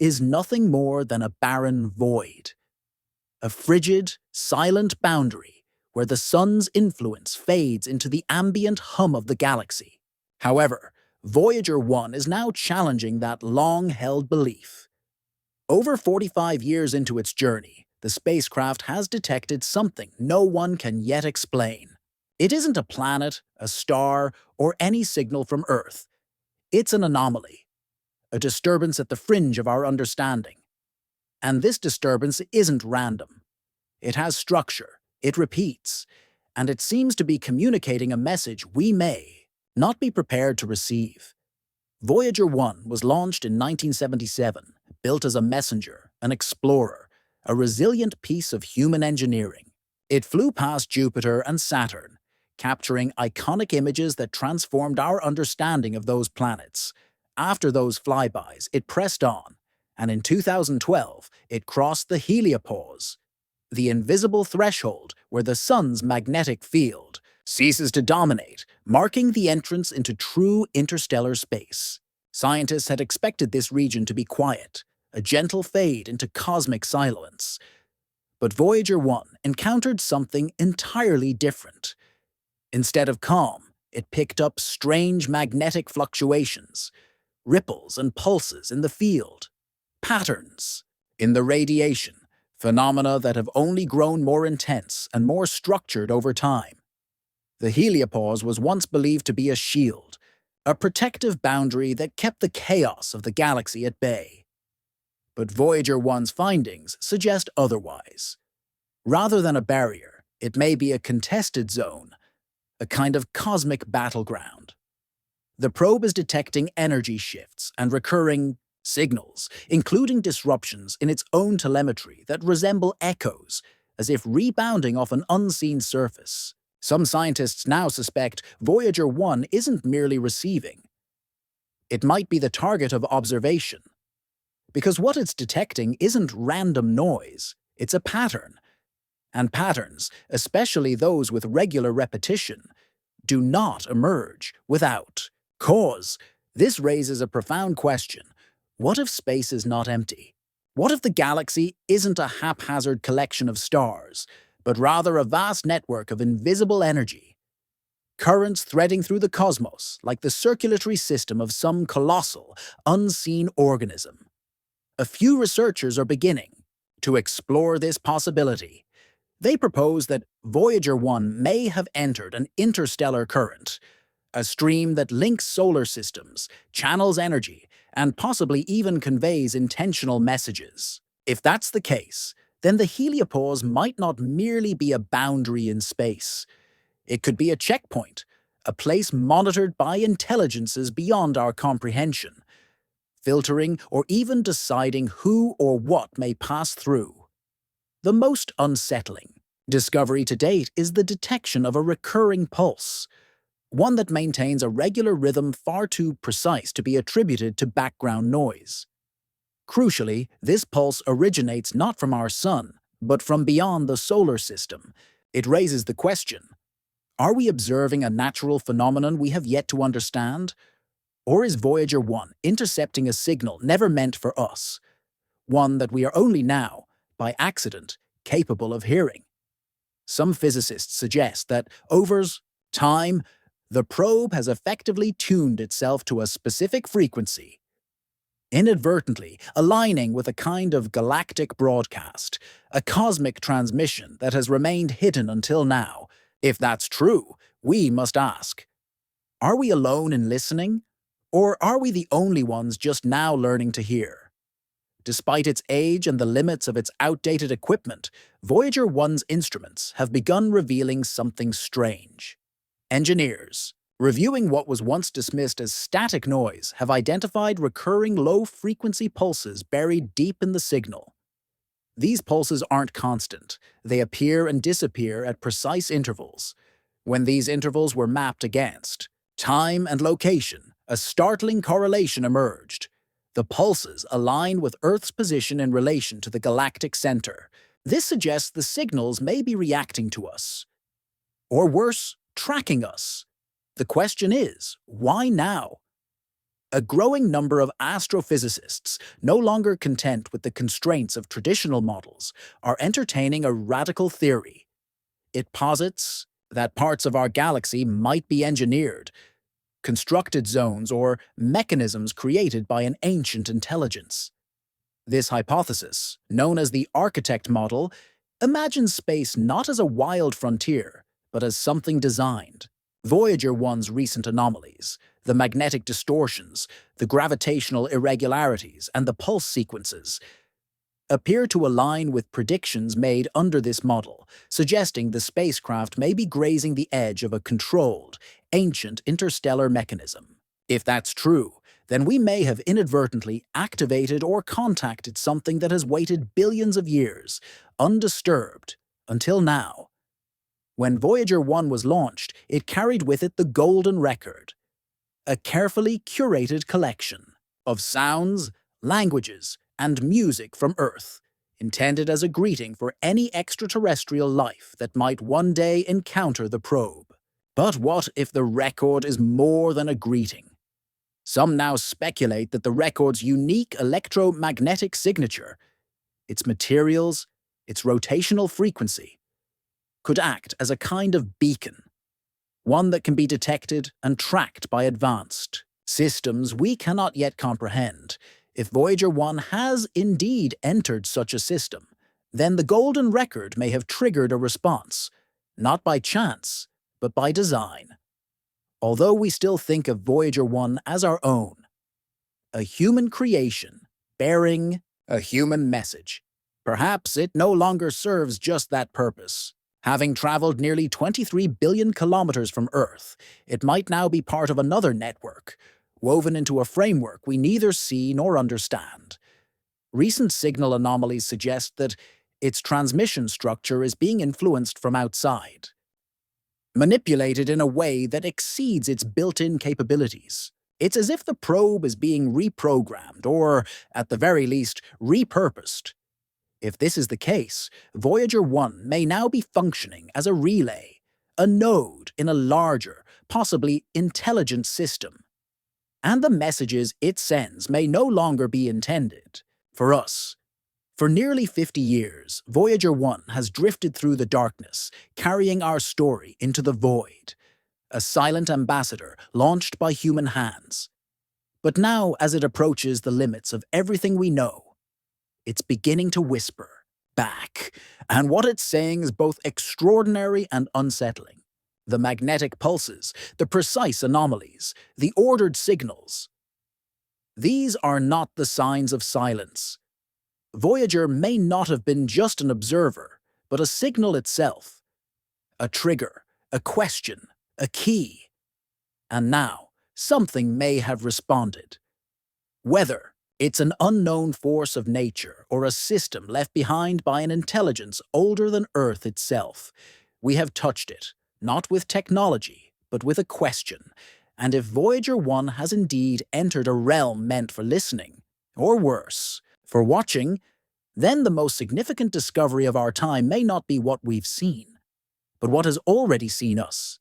is nothing more than a barren void, a frigid, silent boundary where the sun's influence fades into the ambient hum of the galaxy. However, Voyager 1 is now challenging that long-held belief. Over 45 years into its journey, the spacecraft has detected something no one can yet explain. It isn't a planet, a star, or any signal from Earth. It's an anomaly, a disturbance at the fringe of our understanding. And this disturbance isn't random. It has structure, it repeats, and it seems to be communicating a message we may not be prepared to receive. Voyager 1 was launched in 1977, built as a messenger, an explorer, a resilient piece of human engineering. It flew past Jupiter and Saturn, capturing iconic images that transformed our understanding of those planets. After those flybys, it pressed on, and in 2012, it crossed the helopause, the invisible threshold where the sun's magnetic field ceases to dominate, marking the entrance into true interstellar space. Scientists had expected this region to be quiet, a gentle fade into cosmic silence. But Voyager 1 encountered something entirely different. Instead of calm, it picked up strange magnetic fluctuations, ripples and pulses in the field, patterns in the radiation, phenomena that have only grown more intense and more structured over time. The heliopause was once believed to be a shield, a protective boundary that kept the chaos of the galaxy at bay. But Voyager 1's findings suggest otherwise. Rather than a barrier, it may be a contested zone, a kind of cosmic battleground. The probe is detecting energy shifts and recurring signals, including disruptions in its own telemetry that resemble echoes, as if rebounding off an unseen surface. Some scientists now suspect Voyager 1 isn't merely receiving. It might be the target of observation. Because what it's detecting isn't random noise, it's a pattern. And patterns, especially those with regular repetition, do not emerge without cause. This raises a profound question. What if space is not empty? What if the galaxy isn't a haphazard collection of stars, but rather a vast network of invisible energy? Currents threading through the cosmos like the circulatory system of some colossal, unseen organism. A few researchers are beginning to explore this possibility. They propose that Voyager 1 may have entered an interstellar current, a stream that links solar systems, channels energy, and possibly even conveys intentional messages. If that's the case, then the heliopause might not merely be a boundary in space. It could be a checkpoint, a place monitored by intelligences beyond our comprehension, filtering or even deciding who or what may pass through. The most unsettling discovery to date is the detection of a recurring pulse, one that maintains a regular rhythm far too precise to be attributed to background noise. Crucially, this pulse originates not from our sun, but from beyond the solar system. It raises the question, are we observing a natural phenomenon we have yet to understand? Or is Voyager 1 intercepting a signal never meant for us, one that we are only now, by accident, capable of hearing? Some physicists suggest that over time, the probe has effectively tuned itself to a specific frequency, inadvertently aligning with a kind of galactic broadcast, a cosmic transmission that has remained hidden until now. If that's true, we must ask, are we alone in listening? Or are we the only ones just now learning to hear? Despite its age and the limits of its outdated equipment, Voyager 1's instruments have begun revealing something strange. Engineers, reviewing what was once dismissed as static noise, have identified recurring low-frequency pulses buried deep in the signal. These pulses aren't constant. They appear and disappear at precise intervals. When these intervals were mapped against time and location, a startling correlation emerged. The pulses align with Earth's position in relation to the galactic center. This suggests the signals may be reacting to us. Or worse, tracking us. The question is, why now? A growing number of astrophysicists, no longer content with the constraints of traditional models, are entertaining a radical theory. It posits that parts of our galaxy might be engineered, constructed zones, or mechanisms created by an ancient intelligence. This hypothesis, known as the architect model, imagines space not as a wild frontier, but as something designed. Voyager 1's recent anomalies, the magnetic distortions, the gravitational irregularities, and the pulse sequences, appear to align with predictions made under this model, suggesting the spacecraft may be grazing the edge of a controlled, ancient interstellar mechanism. If that's true, then we may have inadvertently activated or contacted something that has waited billions of years, undisturbed, until now. When Voyager 1 was launched, it carried with it the golden record, a carefully curated collection of sounds, languages, and music from Earth, intended as a greeting for any extraterrestrial life that might one day encounter the probe. But what if the record is more than a greeting? Some now speculate that the record's unique electromagnetic signature, its materials, its rotational frequency, could act as a kind of beacon, one that can be detected and tracked by advanced systems we cannot yet comprehend. If Voyager 1 has indeed entered such a system, then the golden record may have triggered a response, not by chance, but by design. Although we still think of Voyager 1 as our own, a human creation bearing a human message, perhaps it no longer serves just that purpose. Having traveled nearly 23 billion kilometers from Earth, it might now be part of another network, woven into a framework we neither see nor understand. Recent signal anomalies suggest that its transmission structure is being influenced from outside, manipulated in a way that exceeds its built-in capabilities. It's as if the probe is being reprogrammed, or, at the very least, repurposed. If this is the case, Voyager 1 may now be functioning as a relay, a node in a larger, possibly intelligent system. And the messages it sends may no longer be intended for us. For nearly 50 years, Voyager 1 has drifted through the darkness, carrying our story into the void, a silent ambassador launched by human hands. But now, as it approaches the limits of everything we know, it's beginning to whisper back, and what it's saying is both extraordinary and unsettling. The magnetic pulses, the precise anomalies, the ordered signals. These are not the signs of silence. Voyager may not have been just an observer, but a signal itself. A trigger, a question, a key. And now, something may have responded. Whether it's an unknown force of nature or a system left behind by an intelligence older than Earth itself, we have touched it, not with technology, but with a question. And if Voyager 1 has indeed entered a realm meant for listening, or worse, for watching, then the most significant discovery of our time may not be what we've seen, but what has already seen us.